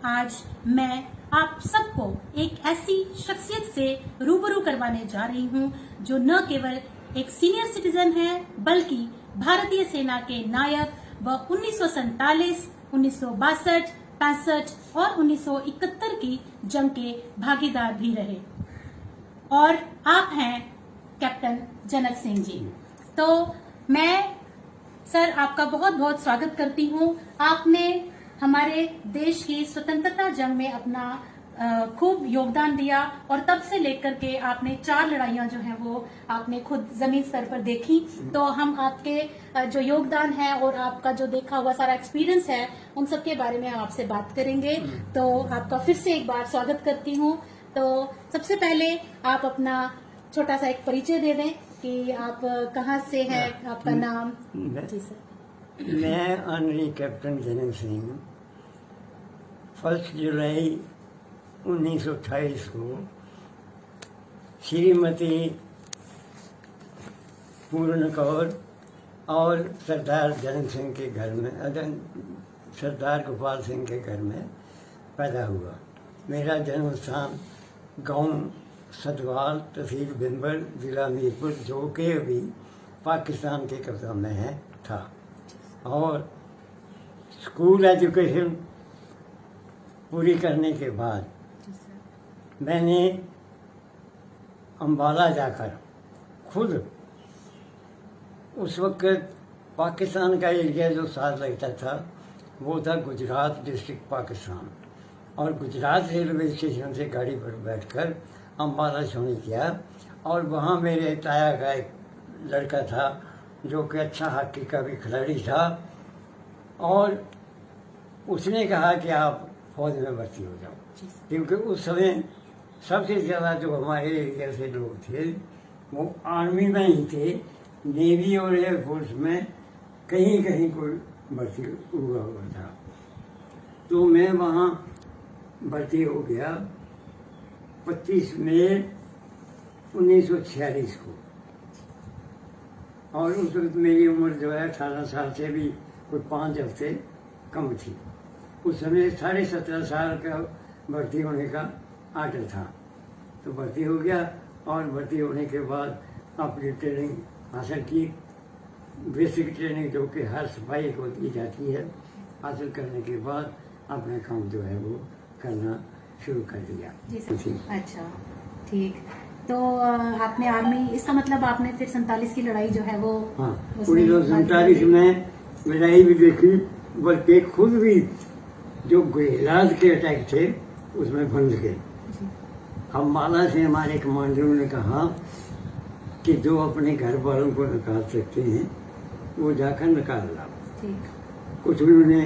आज मैं आप सबको एक ऐसी शख्सियत से रूबरू करवाने जा रही हूं जो न केवल एक सीनियर सिटीजन है बल्कि भारतीय सेना के नायक व 1947, 1962, 65 और 1971 की जंग के भागीदार भी रहे। और आप हैं कैप्टन जनक सिंह जी। तो मैं सर आपका बहुत बहुत स्वागत करती हूं। आपने हमारे देश की स्वतंत्रता जंग में अपना खूब योगदान दिया और तब से लेकर के आपने 4 लड़ाइयां जो हैं वो आपने खुद जमीन स्तर पर देखी। तो हम आपके जो योगदान है और आपका जो देखा हुआ सारा एक्सपीरियंस है उन सब के बारे में हम आपसे बात करेंगे। तो आपका फिर से एक बार स्वागत करती हूँ। तो सबसे पहले आप अपना छोटा सा एक परिचय दे दें कि आप कहाँ से हैं, आपका नाम। जी सर। मैं ऑनरी कैप्टन जनक सिंह 1 जुलाई 1928 को श्रीमती पूर्ण कौर और सरदार जनक सिंह के घर में, सरदार गोपाल सिंह के घर में पैदा हुआ। मेरा जन्म स्थान गांव सतवाल, तहसील बिंबर, जिला मीरपुर, जो कि अभी पाकिस्तान के कब्जा में है था। और स्कूल एजुकेशन पूरी करने के बाद मैंने अम्बाला जाकर खुद, उस वक्त पाकिस्तान का एरिया जो साथ लगता था वो था गुजरात डिस्ट्रिक्ट पाकिस्तान, और गुजरात रेलवे स्टेशन से गाड़ी पर बैठकर अम्बाला छोड़ी किया। और वहाँ मेरे ताया का एक लड़का था जो कि अच्छा हॉकी का भी खिलाड़ी था, और उसने कहा कि आप फौज में भर्ती हो जाओ, क्योंकि उस समय सबसे ज़्यादा जो हमारे एरिया से लोग थे वो आर्मी में ही थे। नेवी और एयरफोर्स में कहीं कहीं कोई भर्ती हुआ था। तो मैं वहाँ भर्ती हो गया 25 मई 1946 को। और उस वक्त मेरी उम्र जो है 18 साल से भी कोई 5 हफ्ते कम थी। उस समय 17.5 साल का भर्ती होने का आर्डर था। तो भर्ती हो गया, और भर्ती होने के बाद अपनी ट्रेनिंग हासिल की, बेसिक ट्रेनिंग जो कि हर सिपाही को दी जाती है। हासिल करने के बाद अपना काम जो है वो करना शुरू कर दिया। जी सर। अच्छा, ठीक। तो आपने आर्मी, इसका मतलब आपने फिर 47 की लड़ाई जो है वो, हाँ, 1947 में लड़ाई भी देखी, बल्कि खुद भी जो गुजरात के अटैक थे उसमें फंस गए। अम्बाला से हमारे कमांडरों ने कहा कि जो अपने घर वालों को निकाल सकते हैं वो जाकर निकाल लाओ। कुछ उन्होंने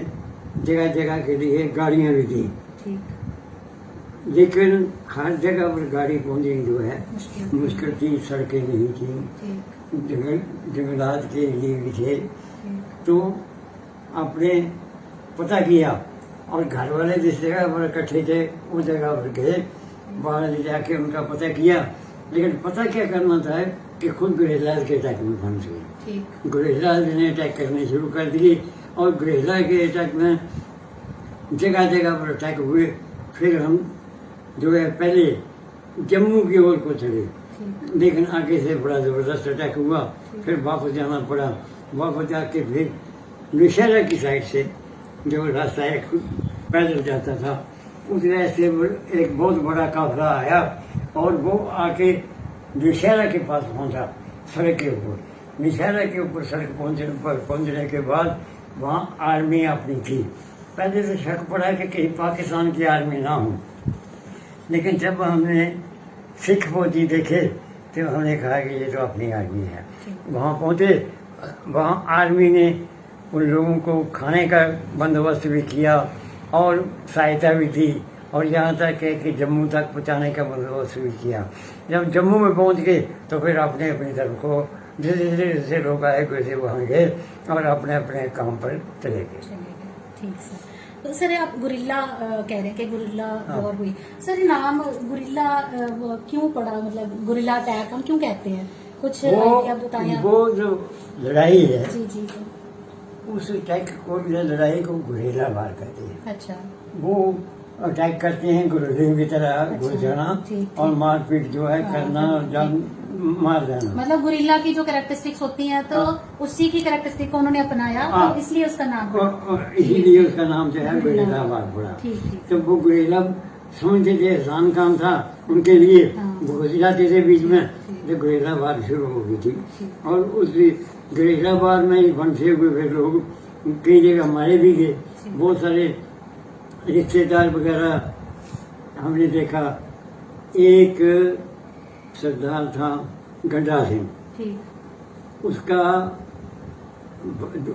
जगह जगह के लिए गाड़ियाँ भी दी, लेकिन हर जगह पर गाड़ी पहुंचनी जो है मुश्किल थी। सड़कें नहीं थी, जंगलात के लिए भी थे। तो आपने पता किया, और घर वाले जिस जगह पर इकट्ठे थे उस जगह पर गए, वहाँ ले जाके उनका पता किया। लेकिन पता क्या करना था कि खुद गुरेलाल के अटैक में फंस गए। गुरेलाल ने अटैक करने शुरू कर दिए, और गुरेलाल के अटैक में जगह जगह पर अटैक हुए। फिर हम जो है पहले जम्मू की ओर को चले, लेकिन आगे से बड़ा ज़बरदस्त अटैक हुआ। फिर वापस जाना पड़ा। वापस जाके फिर नौशहरा की साइड से जो रास्ता एक पैदल जाता था, उस रास्ते पर एक बहुत बड़ा काफिला आया, और वो आके नौशहरा के पास पहुंचा, सड़क के ऊपर। नौशहरा के ऊपर सड़क पहुंचने के बाद वहाँ आर्मी अपनी थी। पहले तो शक पड़ा कि कहीं पाकिस्तान की आर्मी ना हो, लेकिन जब हमने सिख फौजी देखे तो हमने कहा कि ये तो अपनी आर्मी है। वहाँ पहुँचे, वहाँ आर्मी ने उन लोगों को खाने का बंदोबस्त भी किया और सहायता भी दी, और यहाँ तक कि जम्मू तक पहुँचाने का बंदोबस्त भी किया। जब जम्मू में पहुँच गए तो फिर अपने अपनी तरफ को जैसे लोग आए वैसे वहाँ गए और अपने अपने काम पर चले गए। ठीक सर। तो सर आप गुरिल्ला कह रहे हैं कि गुरिल्ला वॉर हुई। सर नाम गुरिल्ला क्यों पड़ा, मतलब गुरिल्ला अटैक हम क्यों कहते हैं, कुछ आइडिया बताया? वो जो लड़ाई है, जी जी जी, उस अटैक को, लड़ाई को गुरिल्ला वार कहते हैं। अच्छा। वो अटैक करते हैं गुरुदेव की तरह अच्छा, घुस जाना ठीक, और ठीक। मारपीट जो है हाँ, करना हाँ, और जान मार देना। मतलब गुरिल्ला की जो कैरेक्टरिस्टिक्स होती हैं तो उसी की कैरेक्टरिस्टिक को उन्होंने अपनाया हाँ। तो इसलिए उसका नाम पड़ा। और इसीलिए उसका नाम जो है गुरिल्ला गुरिल्लाबाद पड़ा। ठीक ठीक। तो वो गुरिल्ला समझते थे आसान काम था उनके लिए, हाँ। घुस जाते थे बीच में, तो गुरिल्लाबाद शुरू हो गई थी। ठीक। और उस गुरिल्लाबाद में ही फंसे हुए फिर लोग कई जगह मारे भी गए। बहुत सारे रिश्तेदार वगैरह हमने देखा। एक सरदार था गंडा सिंह, ठीक उसका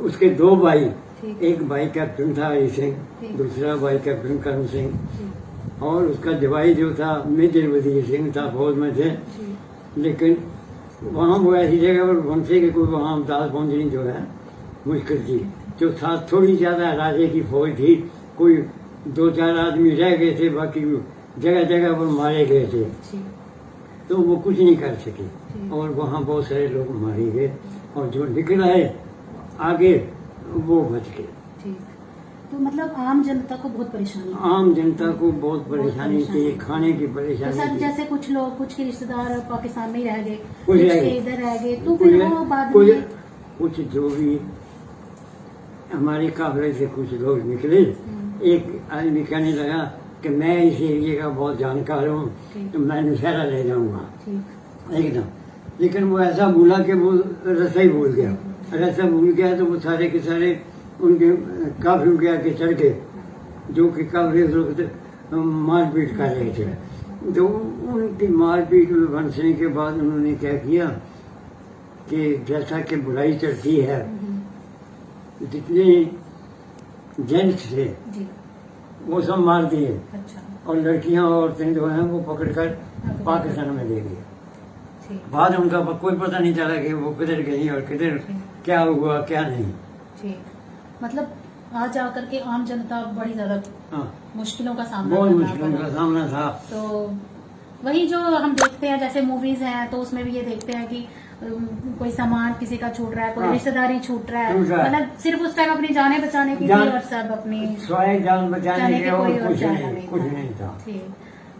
उसके दो भाई, ठीक। एक भाई कैप्टन था हरि सिंह, ठीक। दूसरा भाई कैप्टन करण सिंह, ठीक और उसका जवाई जो था मेजर वजीर सिंह था, फौज में थे। ठीक लेकिन वहाँ वो ऐसी जगह पर पहुंचे कि कोई वहाँ दास पहुंचनी जो है मुश्किल थी। जो साथ थोड़ी ज्यादा राजे की फौज थी, कोई 2-4 आदमी रह गए थे, बाकी जगह जगह पर मारे गए थे, ठीक तो वो कुछ नहीं कर सके। ठीक। और वहाँ बहुत सारे लोग मारे गए, और जो निकल आए आगे वो बच गए। ठीक। तो मतलब आम जनता को बहुत परेशानी है। आम जनता को बहुत परेशानी परेशानी। थी, खाने की तो परेशानी सर थी। जैसे कुछ लोग, कुछ के रिश्तेदार पाकिस्तान में ही रह गए, कुछ कुछ रह के गए। इधर रह गए, तो फिर वो बाद कुछ में कुछ जो भी हमारे काफिले से कुछ लोग निकले। एक आदमी कहने लगा कि मैं इस एरिया का बहुत जानकार हूँ, ठीक। तो मैं नौशहरा ले जाऊंगा ठीक एकदम। लेकिन वो ऐसा भूला कि वो रास्ता ही भूल गया। रास्ता भूल गया तो वो सारे के सारे उनके काफिलों के आके चढ़ गए, जो कि काफिले उस वक्त मारपीट कर रहे थे। तो उनकी मारपीट में फंसने के बाद उन्होंने क्या किया कि जैसा कि बुराई चढ़ती है, जितने जेंट्स थे जी। वो सब मार दिए, अच्छा और लड़कियां और औरतें जो हैं वो पकड़कर पाकिस्तान में ले गए। ठीक बाद में उनका कोई पता नहीं चला कि वो किधर गई और किधर क्या हुआ क्या नहीं। ठीक। मतलब आज आकर के आम जनता बड़ी ज्यादा हाँ, मुश्किलों का सामना बहुत करना मुश्किलों पड़ा। का सामना था। तो वही जो हम देखते हैं, जैसे मूवीज हैं तो उसमें भी ये देखते हैं कि कोई सामान किसी का छूट रहा है, कोई हाँ। रिश्तेदारी छूट रहा है, छूट रहा है। मतलब सिर्फ उस टाइम अपनी जाने बचाने के जान- लिए, और सब अपनी स्वाय जान बचाने जाने के के और कोई और कुछ चारा नहीं, नहीं कुछ था। नहीं था। ठीक।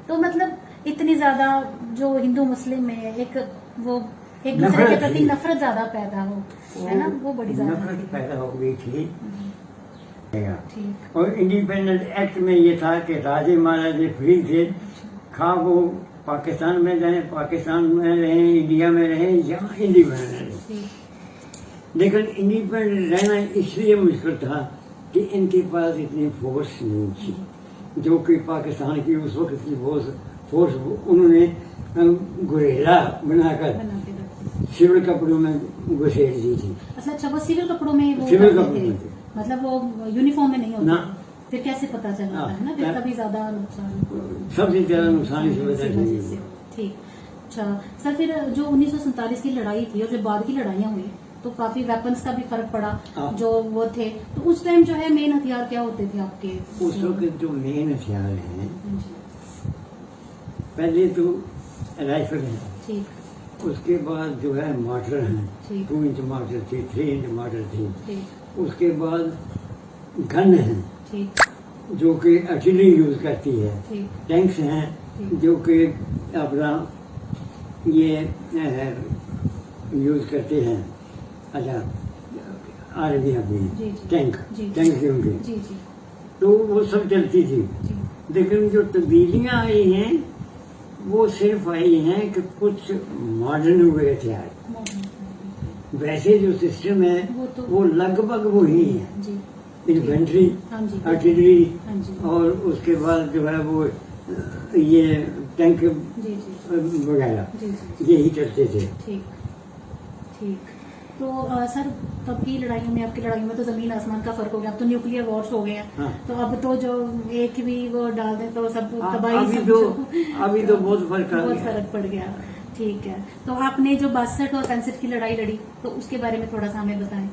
तो मतलब इतनी ज्यादा जो हिंदू मुस्लिम में एक वो एक दूसरे नफरत के प्रति थी। नफरत ज्यादा पैदा हो, है ना, वो बड़ी ज्यादा नफरत थी। पैदा हो गई थी। ठीक और इंडिपेंडेंट एक्ट में ये था कि राजे महाराजे फ्री थे, खा वो पाकिस्तान में जाए, पाकिस्तान में रहें, इंडिया में रहें, या इंडिपेंडेंट रहें। ठीक लेकिन इंडिपेंडेंट रहना इसलिए मुश्किल था कि इनके पास इतनी फोर्स नहीं थी, जो कि पाकिस्तान की उस वक्त की फोर्स उन्होंने गुरेला बनाकर बना के रखते। सिविल कपड़ों में घुसेड़ दी थी। अच्छा, वो सिविल कपड़ों में वो सिविल करते कपड़ों थे। में थे। मतलब वो यूनिफॉर्म में नहीं होता। ना। फिर कैसे पता चलता हाँ, है ना, फिर हाँ। तभी ज्यादा नुकसान सबसे ज्यादा नुकसान इस इसी वजह वजह से से। हुआ। ठीक। अच्छा सर, फिर जो 1947 की लड़ाई थी और जो बाद की लड़ाइयाँ हुई तो काफी वेपन्स का भी फर्क पड़ा, हाँ। जो वो थे। तो उस टाइम जो है मेन हथियार क्या होते थे आपके? उस वक्त जो मेन हथियार हैं, जी, पहले तो राइफल है, ठीक उसके बाद जो है मार्टर हैं, ठीक। 2 इंच मार्टर थी, 3 इंच मार्टर थी। ठीक उसके बाद गन है, ठीक जो कि आर्टिलरी यूज करती है। ठीक टैंक्स हैं, ठीक। जो कि अपना ये यूज करते हैं। अच्छा, आर्मी अपनी जी, जी। टैंक जी, जी। टैंक भी उनके, जी जी तो वो सब चलती थी। जी लेकिन जो तब्दीलियां आई हैं वो सिर्फ आई हैं कि कुछ मॉडर्न हुए हथियार। वैसे जो सिस्टम है वो तो- वो लगभग वही है। जी इन्फेंट्री, हाँ जी आर्टिलरी, हाँ जी और उसके बाद जो है वो ये टैंक जी जी वगैरह जी जी यही चलते थे। ठीक ठीक। तो सर तब की लड़ाइयों में, आपकी लड़ाइयों में तो जमीन आसमान का फर्क हो गया। अब तो न्यूक्लियर वॉर्स हो गए हैं। हाँ। तो अब तो जो एक भी वो डाल दें तो सब हाँ, तबाही, अभी तो बहुत फर्क आ बहुत गया। फर्क पड़ गया। ठीक है। तो आपने जो 62 और 65 की लड़ाई लड़ी तो उसके बारे में थोड़ा सा हमें बताएं।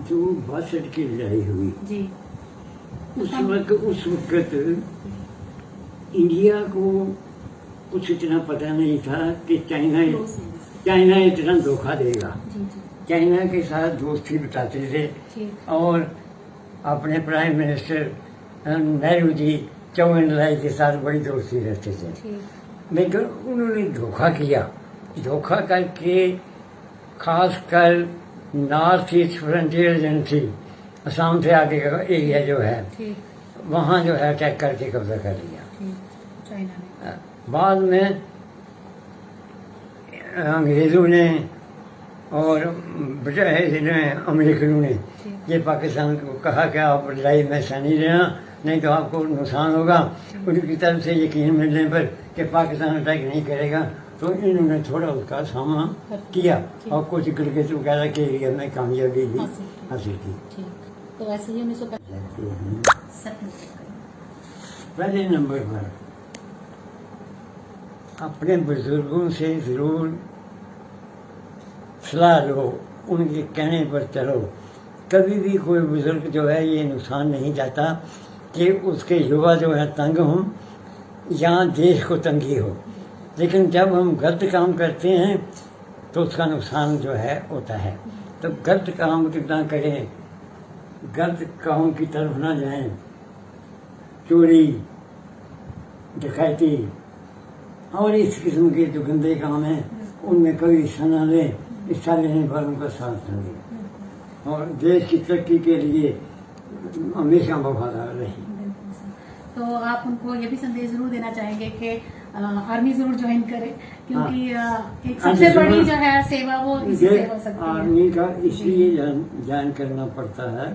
जो 62 की लड़ाई हुई जी उस वक्त इंडिया को कुछ इतना पता नहीं था कि चाइना इतना धोखा देगा। जी जी चाइना के साथ दोस्ती बिताते थे, ठीक और अपने प्राइम मिनिस्टर नेहरू जी चौवन लाई के साथ बड़ी दोस्ती रहते थे। ठीक। लेकिन उन्होंने धोखा किया, धोखा करके खासकर north east frontier agency Assam से आगे का एरिया जो है ठीक। वहाँ जो है अटैक करके कब्जा कर लिया। ठीक। चाइना ने। बाद में अंग्रेज़ों ने और ब्रिटिश ने, अमेरिकनों ने ये पाकिस्तान को कहा कि आप लड़ाई में हिस्सा नहीं लेना, नहीं तो आपको नुकसान होगा। उनकी तरफ से यकीन मिलने पर कि पाकिस्तान अटैक नहीं करेगा तो इन्होंने थोड़ा उसका सामना किया और कुछ गिलगित वगैरह के एरिया में कामयाबी भी हासिल की। ठीक। तो ऐसे ही 1975 पहले नंबर पर अपने बुजुर्गों से जरूर सलाह लो, उनके कहने पर चलो। कभी भी कोई बुजुर्ग जो है ये नुकसान नहीं चाहता कि उसके युवा जो है तंग हों या देश को तंगी हो, लेकिन जब हम गलत काम करते हैं तो उसका नुकसान जो है होता है। तो गलत काम कितना करें, गलत काम की तरफ ना जाएं, चोरी डकैती और इस किस्म के जो गंदे काम हैं उनमें कभी हिस्सा न लें। हिस्सा लेने पर उनका साथ न दें और देश की तरक्की के लिए हमेशा वफादार रहें। तो आप उनको ये भी संदेश जरूर देना चाहेंगे कि आर्मी जरूर ज्वाइन करें, क्योंकि एक सबसे बड़ी जो है सेवा वो इसी से हो सकती है। आर्मी का इसलिए ज्वाइन करना पड़ता है,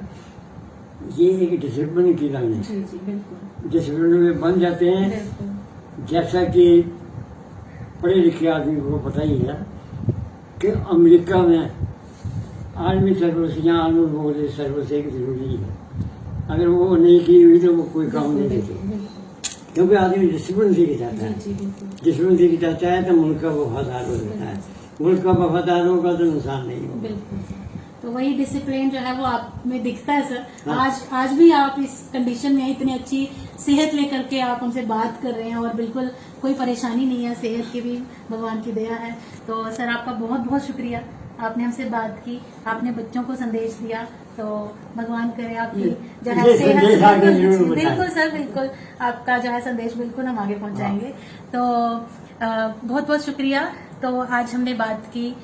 ये एक डिसिप्लिन की लाइन है। जी जी बिल्कुल। डिसिप्लिन में बन जाते हैं। बिल्कुल। जैसा कि पढ़े लिखे आदमी को पता ही है कि अमेरिका में आर्मी सर्विस या आर्मी बोले सर्विस एक जरूरी है। अगर वो नहीं की हुई तो वो कोई काम नहीं देते, क्योंकि आदमी डिसिप्लिन से जाता है। डिसिप्लिन से जाता है तो मुल्क का वफादार हो जाता है। मुल्क का वफादार होगा तो नुकसान नहीं होगा। बिल्कुल। तो वही डिसिप्लिन जो है वो आप में दिखता है सर। हाँ। आज भी आप इस कंडीशन में इतनी अच्छी सेहत लेकर के आप हमसे बात कर रहे हैं और बिल्कुल कोई परेशानी नहीं है, सेहत की भी भगवान की दया है। तो सर आपका बहुत बहुत शुक्रिया, आपने हमसे बात की, आपने बच्चों को संदेश दिया। तो भगवान करे आपकी जो है सेहत। बिल्कुल सर, बिल्कुल आपका जो है संदेश बिल्कुल हम आगे पहुंचाएंगे। तो बहुत बहुत शुक्रिया। तो आज हमने बात की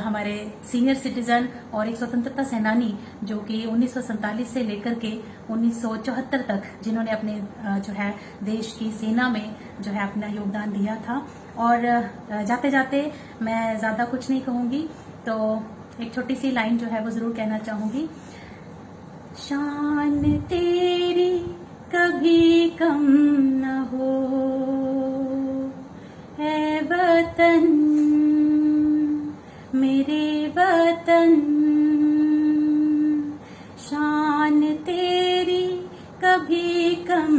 हमारे सीनियर सिटीजन और एक स्वतंत्रता सेनानी जो कि 1947 से लेकर के 1974 तक जिन्होंने अपने जो है देश की सेना में जो है अपना योगदान दिया था। और जाते जाते मैं ज़्यादा कुछ नहीं कहूँगी, तो एक छोटी सी लाइन जो है वो ज़रूर कहना चाहूँगी। शान तेरी कभी कम न हो है वतन, मेरे वतन, शान तेरी कभी कम